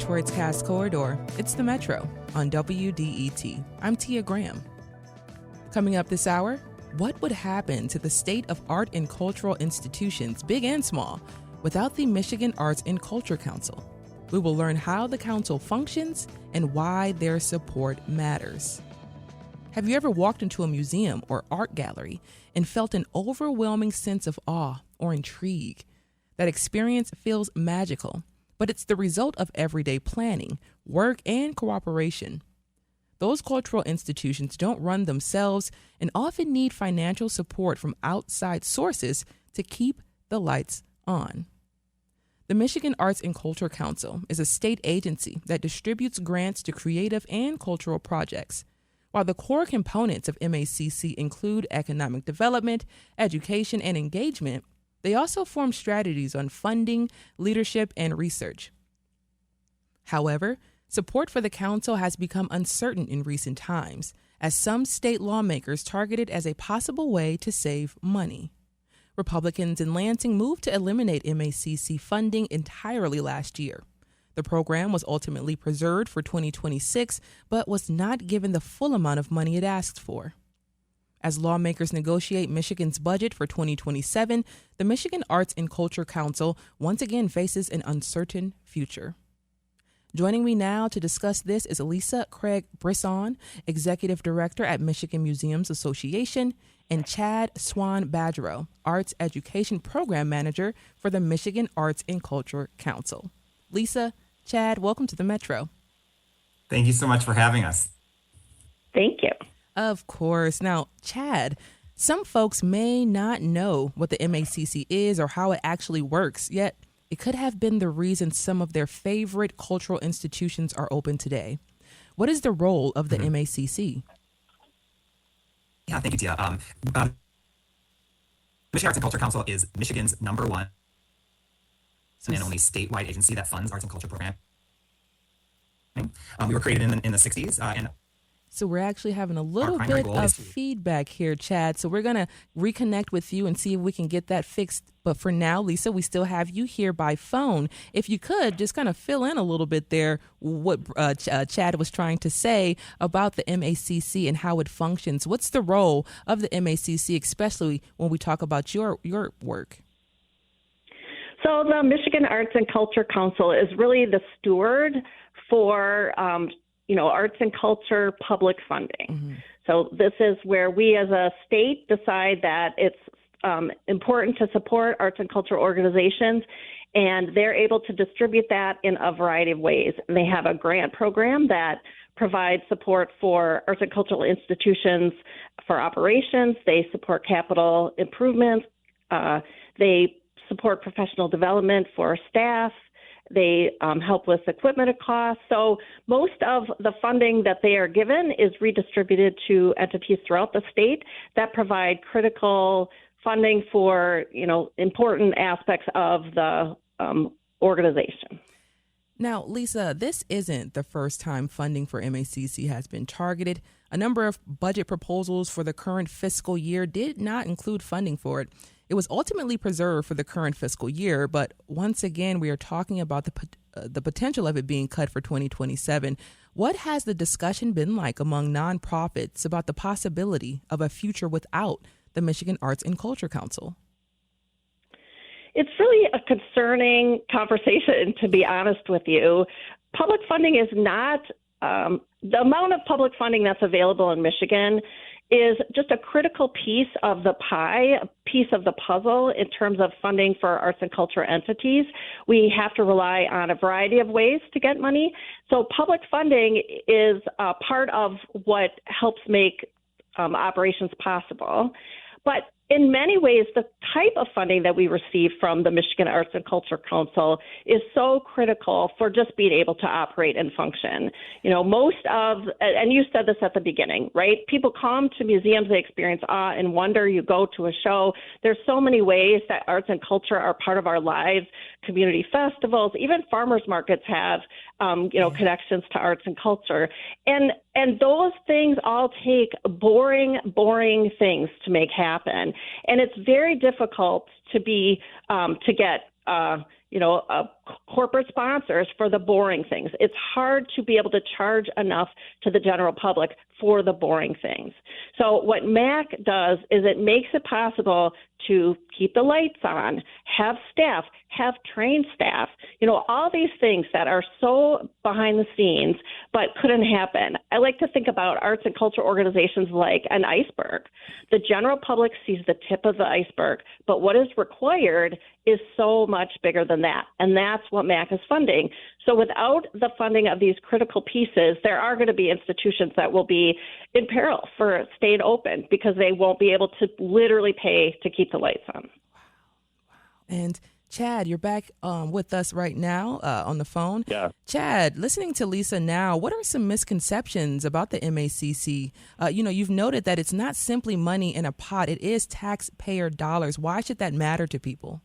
Detroit's Cass Corridor, it's the Metro on WDET. I'm Tia Graham. Coming up this hour, what would happen to the state of art and cultural institutions, big and small, without the Michigan Arts and Culture Council? We will learn how the council functions and why their support matters. Have you ever walked into a museum or art gallery and felt an overwhelming sense of awe or intrigue? That experience feels magical, but it's the result of everyday planning, work, and cooperation. Those cultural institutions don't run themselves and often need financial support from outside sources to keep the lights on. The Michigan Arts and Culture Council is a state agency that distributes grants to creative and cultural projects. While the core components of MACC include economic development, education, and engagement, they also form strategies on funding, leadership, and research. However, support for the council has become uncertain in recent times, as some state lawmakers target it as a possible way to save money. Republicans in Lansing moved to eliminate MACC funding entirely last year. The program was ultimately preserved for 2026, but was not given the full amount of money it asked for. As lawmakers negotiate Michigan's budget for 2027, the Michigan Arts and Culture Council once again faces an uncertain future. Joining me now to discuss this is Lisa Craig Brisson, Executive Director at Michigan Museums Association, and Chad Swan-Badgero, Arts Education Program Manager for the Michigan Arts and Culture Council. Lisa, Chad, welcome to the Metro. Thank you so much for having us. Thank you. Of course. Now, Chad, some folks may not know what the MACC is or how it actually works, yet it could have been the reason some of their favorite cultural institutions are open today. What is the role of the MACC? Yeah, thank you, Tia. Michigan Arts and Culture Council is Michigan's number one and only statewide agency that funds arts and culture programming. We were created in the 60s, and so we're actually having a little bit of feedback here, Chad. So we're going to reconnect with you and see if we can get that fixed. But for now, Lisa, we still have you here by phone. If you could just kind of fill in a little bit there what Chad was trying to say about the MACC and how it functions. What's the role of the MACC, especially when we talk about your work? So the Michigan Arts and Culture Council is really the steward for arts and culture public funding. Mm-hmm. So this is where we as a state decide that it's important to support arts and culture organizations, and they're able to distribute that in a variety of ways. And they have a grant program that provides support for arts and cultural institutions for operations. They support capital improvements. They support professional development for staff. They help with equipment costs. So most of the funding that they are given is redistributed to entities throughout the state that provide critical funding for, important aspects of the organization. Now, Lisa, this isn't the first time funding for MACC has been targeted. A number of budget proposals for the current fiscal year did not include funding for it. It was ultimately preserved for the current fiscal year, but once again, we are talking about the potential of it being cut for 2027. What has the discussion been like among nonprofits about the possibility of a future without the Michigan Arts and Culture Council? It's really a concerning conversation, to be honest with you. Public funding is not, the amount of public funding that's available in Michigan is just a critical piece of the pie, a piece of the puzzle in terms of funding for arts and culture entities. We have to rely on a variety of ways to get money. So public funding is part of what helps make operations possible. But in many ways, the type of funding that we receive from the Michigan Arts and Culture Council is so critical for just being able to operate and function. And you said this at the beginning, right? People come to museums, they experience awe and wonder. You go to a show. There's so many ways that arts and culture are part of our lives. Community festivals, even farmers markets have, connections to arts and culture. And those things all take boring things to make happen. And it's very difficult to get corporate sponsors for the boring things. It's hard to be able to charge enough to the general public for the boring things. So what MACC does is it makes it possible to keep the lights on, have staff, have trained staff, all these things that are so behind the scenes but couldn't happen. I like to think about arts and culture organizations like an iceberg. The general public sees the tip of the iceberg, but what is required is so much bigger than that, and that's what MACC is funding. So without the funding of these critical pieces, there are going to be institutions that will be in peril for staying open because they won't be able to literally pay to keep the lights on. And Chad, you're back with us right now on the phone. Yeah. Chad, listening to Lisa now, what are some misconceptions about the MACC? You've noted that it's not simply money in a pot. It is taxpayer dollars. Why should that matter to people?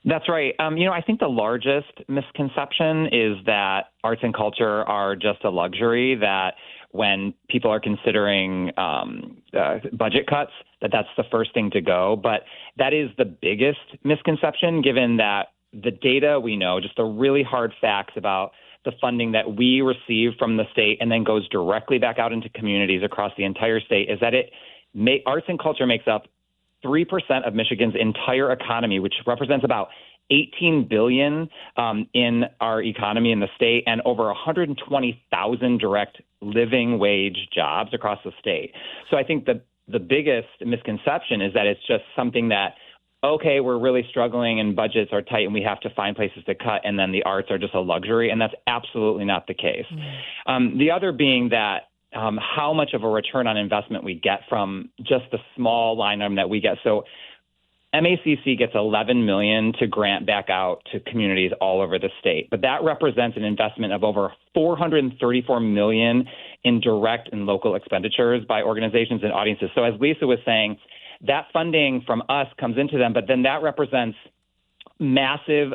That's right. I think the largest misconception is that arts and culture are just a luxury, that when people are considering budget cuts, that's the first thing to go. But that is the biggest misconception, given that the data we know, just the really hard facts about the funding that we receive from the state and then goes directly back out into communities across the entire state, is that arts and culture makes up 3% of Michigan's entire economy, which represents about $18 billion in our economy in the state and over 120,000 direct living wage jobs across the state. So I think the biggest misconception is that it's just something that, okay, we're really struggling and budgets are tight and we have to find places to cut, and then the arts are just a luxury, and that's absolutely not the case. The other being that how much of a return on investment we get from just the small line item that we get. So MACC gets $11 million to grant back out to communities all over the state, but that represents an investment of over $434 million in direct and local expenditures by organizations and audiences. So as Lisa was saying, that funding from us comes into them, but then that represents massive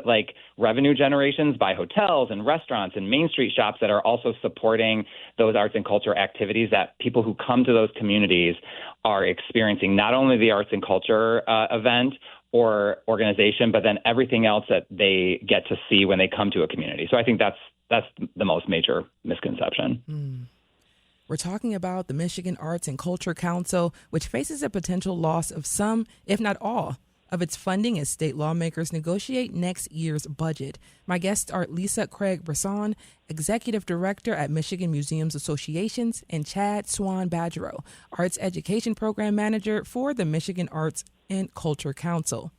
revenue generations by hotels and restaurants and Main Street shops that are also supporting those arts and culture activities that people who come to those communities are experiencing, not only the arts and culture event or organization, but then everything else that they get to see when they come to a community. So I think that's the most major misconception. We're talking about the Michigan Arts and Culture Council, which faces a potential loss of some, if not all, of its funding as state lawmakers negotiate next year's budget. My guests are Lisa Craig Brisson, Executive Director at Michigan Museums Associations, and Chad Swan-Badgero, Arts Education Program Manager for the Michigan Arts and Culture Council.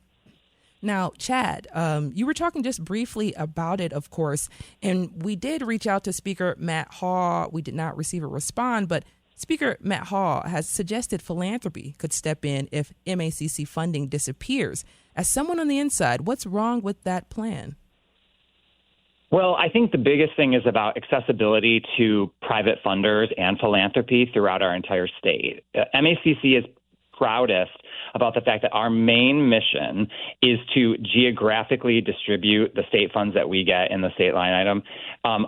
Now, Chad, you were talking just briefly about it, of course, and we did reach out to Speaker Matt Hall. We did not receive a response, but Speaker Matt Hall has suggested philanthropy could step in if MACC funding disappears. As someone on the inside, what's wrong with that plan? Well, I think the biggest thing is about accessibility to private funders and philanthropy throughout our entire state. MACC is proudest about the fact that our main mission is to geographically distribute the state funds that we get in the state line item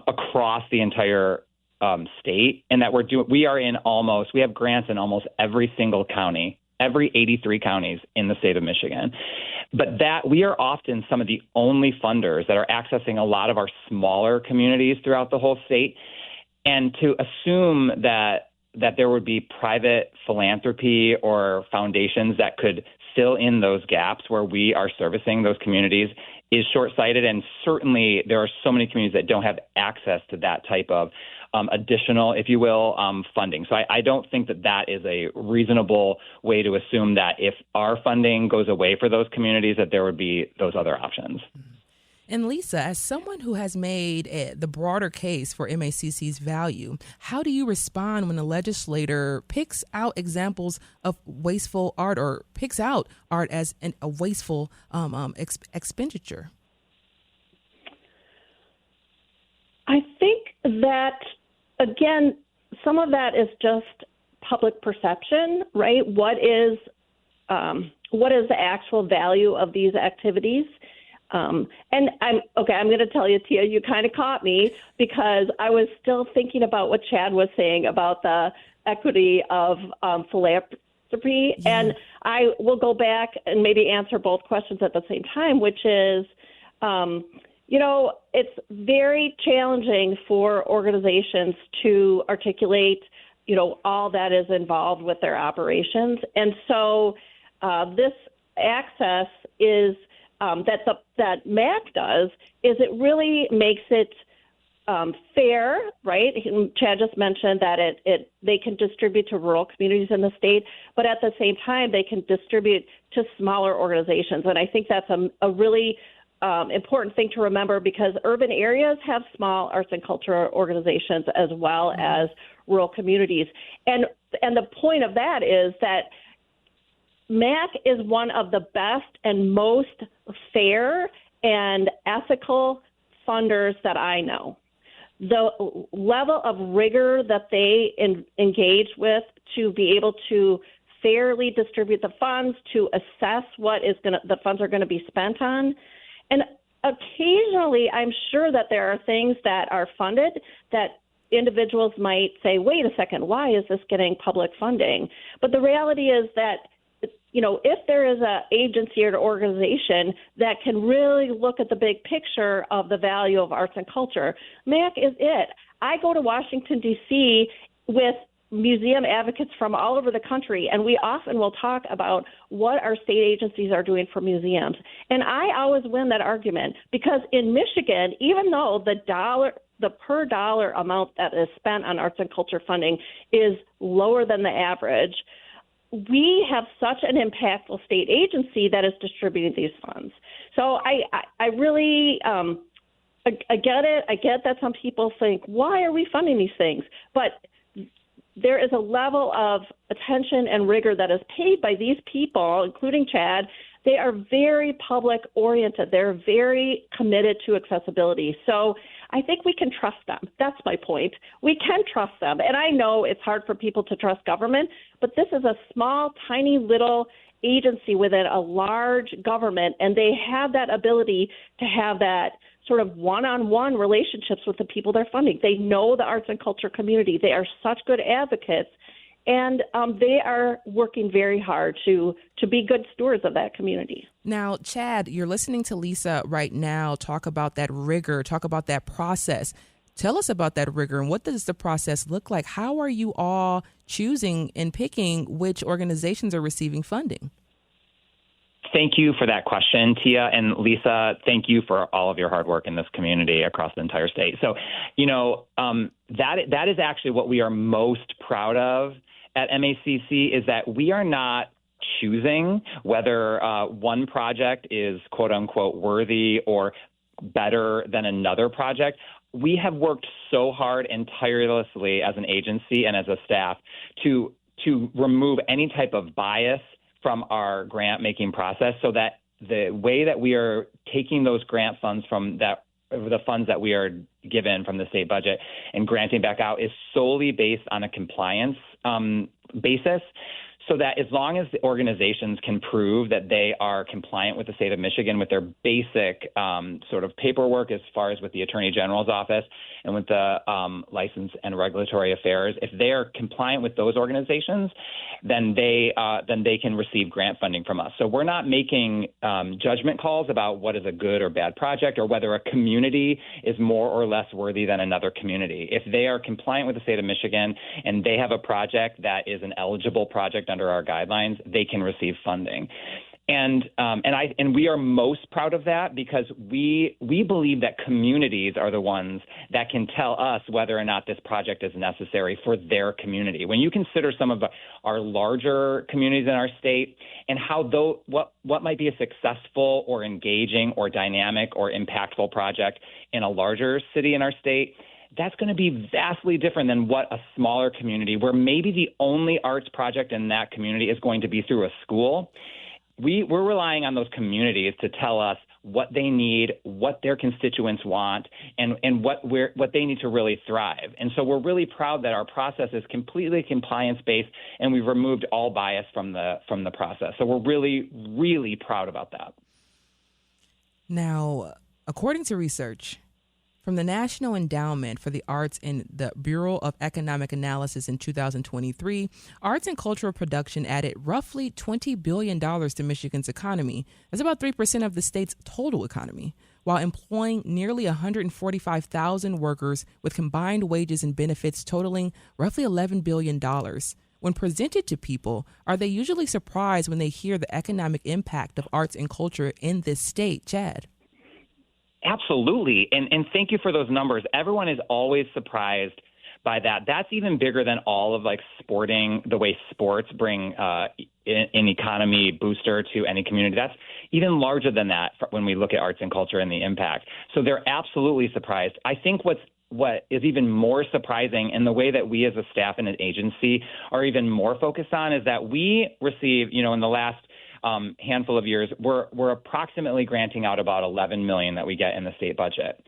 across the entire state, and that we have grants in almost every single county, every 83 counties in the state of Michigan. But that we are often some of the only funders that are accessing a lot of our smaller communities throughout the whole state. And to assume that there would be private philanthropy or foundations that could fill in those gaps where we are servicing those communities is short-sighted. And certainly there are so many communities that don't have access to that type of additional, if you will, funding. So I don't think that is a reasonable way to assume that if our funding goes away for those communities, that there would be those other options. And Lisa, as someone who has made the broader case for MACC's value, how do you respond when the legislator picks out examples of wasteful art or picks out art as a wasteful expenditure? I think that, again, some of that is just public perception, right? What is the actual value of these activities? And I'm going to tell you, Tia, you kind of caught me because I was still thinking about what Chad was saying about the equity of philanthropy. And I will go back and maybe answer both questions at the same time, which is It's very challenging for organizations to articulate, all that is involved with their operations. And so this access is that MACC does is it really makes it fair, right? Chad just mentioned that they can distribute to rural communities in the state, but at the same time, they can distribute to smaller organizations. And I think that's a really important thing to remember, because urban areas have small arts and culture organizations as well as rural communities. And the point of that is that MACC is one of the best and most fair and ethical funders that I know. The level of rigor that they engage with to be able to fairly distribute the funds, to assess what the funds are going to be spent on. And occasionally, I'm sure that there are things that are funded that individuals might say, wait a second, why is this getting public funding? But the reality is that, if there is an agency or an organization that can really look at the big picture of the value of arts and culture, MACC is it. I go to Washington, D.C. with museum advocates from all over the country, and we often will talk about what our state agencies are doing for museums. And I always win that argument, because in Michigan, even though the per dollar amount that is spent on arts and culture funding is lower than the average, we have such an impactful state agency that is distributing these funds. So I really I get it. I get that some people think, why are we funding these things? But there is a level of attention and rigor that is paid by these people, including Chad. They are very public oriented. They're very committed to accessibility. So I think we can trust them. That's my point. We can trust them. And I know it's hard for people to trust government, but this is a small, tiny little agency within a large government, and they have that ability to have that sort of one-on-one relationships with the people they're funding. They know the arts and culture community. They are such good advocates, and they are working very hard to be good stewards of that community. Now, Chad, you're listening to Lisa right now talk about that rigor, talk about that process. Tell us about that rigor, and what does the process look like? How are you all choosing and picking which organizations are receiving funding? Thank you for that question, Tia. And Lisa, thank you for all of your hard work in this community across the entire state. So, that is actually what we are most proud of at MACC, is that we are not choosing whether one project is quote unquote worthy or better than another project. We have worked so hard and tirelessly as an agency and as a staff to remove any type of bias from our grant making process, so that the way that we are taking those grant funds from the funds that we are given from the state budget and granting back out is solely based on a compliance basis, so that as long as the organizations can prove that they are compliant with the state of Michigan with their basic sort of paperwork as far as with the Attorney General's office and with the license and regulatory affairs, if they are compliant with those organizations, then they can receive grant funding from us. So we're not making judgment calls about what is a good or bad project or whether a community is more or less worthy than another community. If they are compliant with the state of Michigan and they have a project that is an eligible project under our guidelines, they can receive funding. And we are most proud of that, because we believe that communities are the ones that can tell us whether or not this project is necessary for their community. When you consider some of our larger communities in our state and how what might be a successful or engaging or dynamic or impactful project in a larger city in our state, that's going to be vastly different than what a smaller community, where maybe the only arts project in that community is going to be through a school. We're relying on those communities to tell us what they need, what their constituents want, and what they need to really thrive. And so we're really proud that our process is completely compliance-based, and we've removed all bias from the process. So we're really, really proud about that. Now, according to research from the National Endowment for the Arts and the Bureau of Economic Analysis in 2023, arts and cultural production added roughly $20 billion to Michigan's economy. That's about 3% of the state's total economy. while employing nearly 145,000 workers with combined wages and benefits totaling roughly $11 billion. When presented to people, are they usually surprised when they hear the economic impact of arts and culture in this state, Chad? Absolutely. And thank you for those numbers. Everyone is always surprised by that. That's even bigger than all of like sporting, the way sports bring an economy booster to any community. That's even larger than that when we look at arts and culture and the impact. So they're absolutely surprised. I think what is even more surprising, and the way that we as a staff and an agency are even more focused on, is that we receive, in the last handful of years, we're approximately granting out about $11 million that we get in the state budget.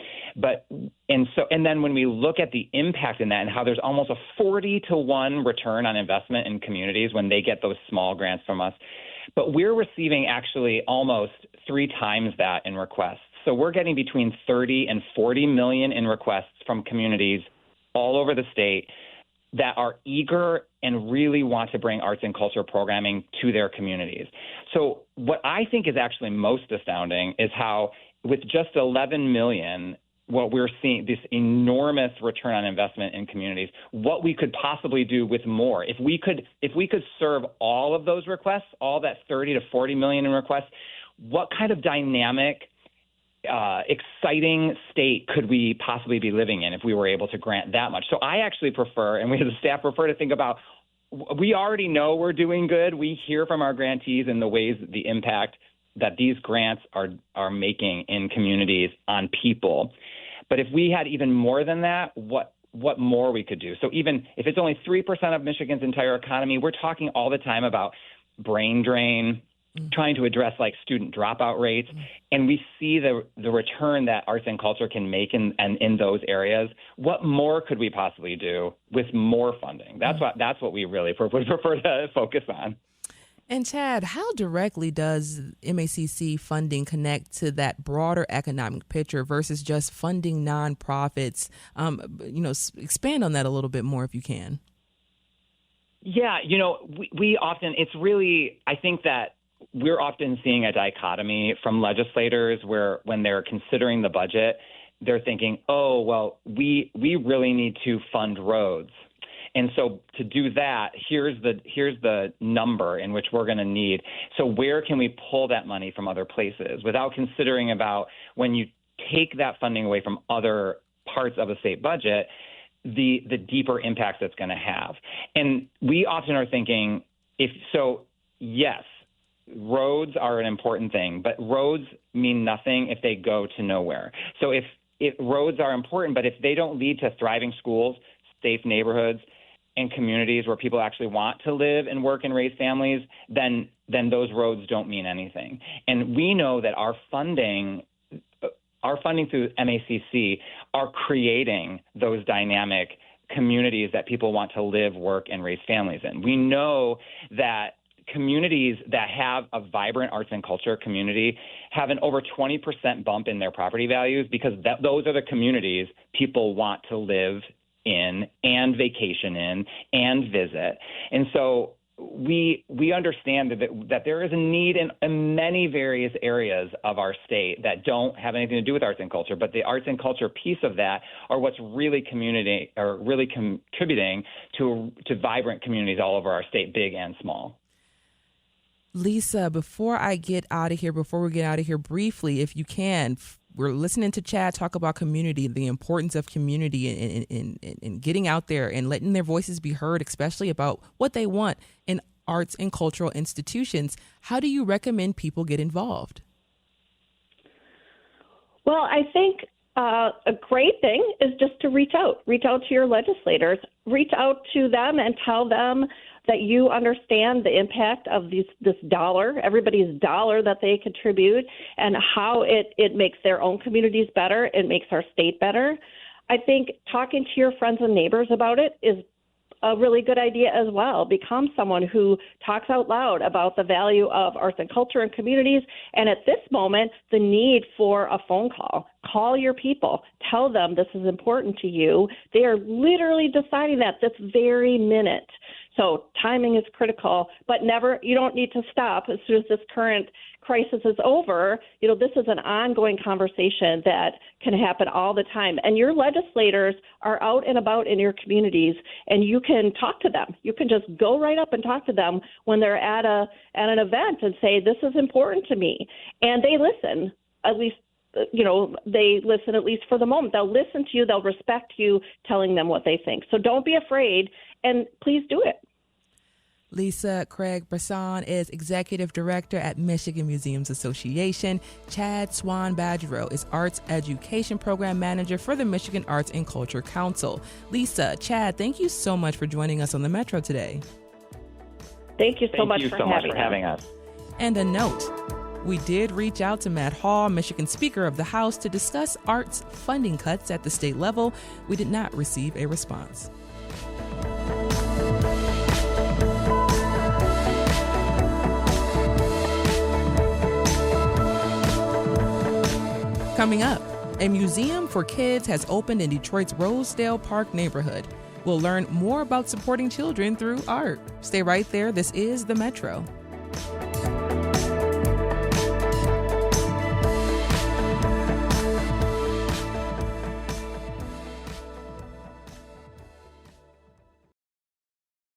And then when we look at the impact in that and how there's almost a 40-to-1 return on investment in communities when they get those small grants from us, but we're receiving actually almost 3 times that in requests. So we're getting between 30 and 40 million in requests from communities all over the state that are eager and really want to bring arts and culture programming to their communities. So what I think is actually most astounding is how with just 11 million, what we're seeing, this enormous return on investment in communities, what we could possibly do with more. If we could serve all of those requests, all that 30 to 40 million in requests, what kind of dynamic, exciting state could we possibly be living in if we were able to grant that much? So I actually prefer, and we as a staff prefer to think about, we already know we're doing good. We hear from our grantees and the ways, the impact that these grants are making in communities on people. But if we had even more than that, what more we could do? So even if it's only 3% of Michigan's entire economy, we're talking all the time about brain drain, trying to address like student dropout rates, and we see the return that arts and culture can make in those areas. What more could we possibly do with more funding? That's what we really would prefer to focus on. And Chad, how directly does MACC funding connect to that broader economic picture versus just funding nonprofits? Expand on that a little bit more if you can. Yeah, we often, it's really, I think that we're often seeing a dichotomy from legislators where when they're considering the budget, they're thinking, oh, well, we really need to fund roads. And so to do that, here's the number in which we're going to need. So where can we pull that money from other places without considering about when you take that funding away from other parts of the state budget, the deeper impacts it's going to have. And we often are thinking, yes, roads are an important thing, but roads mean nothing if they go to nowhere. So if roads are important, but if they don't lead to thriving schools, safe neighborhoods, and communities where people actually want to live and work and raise families, then those roads don't mean anything. And we know that our funding through MACC are creating those dynamic communities that people want to live, work, and raise families in. We know that communities that have a vibrant arts and culture community have an over 20% bump in their property values because those are the communities people want to live in and vacation in and visit. And so we understand that there is a need in many various areas of our state that don't have anything to do with arts and culture, but the arts and culture piece of that are what's really contributing to vibrant communities all over our state, big and small. Lisa, before we get out of here briefly, if you can, we're listening to Chad talk about community, the importance of community in getting out there and letting their voices be heard, especially about what they want in arts and cultural institutions. How do you recommend people get involved? Well, I think a great thing is just to reach out to your legislators, reach out to them and tell them that you understand the impact of this dollar, everybody's dollar that they contribute, and how it makes their own communities better, it makes our state better. I think talking to your friends and neighbors about it is a really good idea as well. Become someone who talks out loud about the value of arts and culture and communities, and at this moment, the need for a phone call. Call your people. Tell them this is important to you. They are literally deciding that this very minute. So timing is critical, but you don't need to stop as soon as this current crisis is over. This is an ongoing conversation that can happen all the time. And your legislators are out and about in your communities, and you can talk to them. You can just go right up and talk to them when they're at an event and say, this is important to me. And they listen, at least, they listen at least for the moment. They'll listen to you. They'll respect you telling them what they think. So don't be afraid, and please do it. Lisa Craig Brisson is Executive Director at Michigan Museums Association. Chad Swan-Badgero is Arts Education Program Manager for the Michigan Arts and Culture Council. Lisa, Chad, thank you so much for joining us on the Metro today. Thank you so much for having us. And a note, we did reach out to Matt Hall, Michigan Speaker of the House, to discuss arts funding cuts at the state level. We did not receive a response. Coming up, a museum for kids has opened in Detroit's Rosedale Park neighborhood. We'll learn more about supporting children through art. Stay right there. This is The Metro.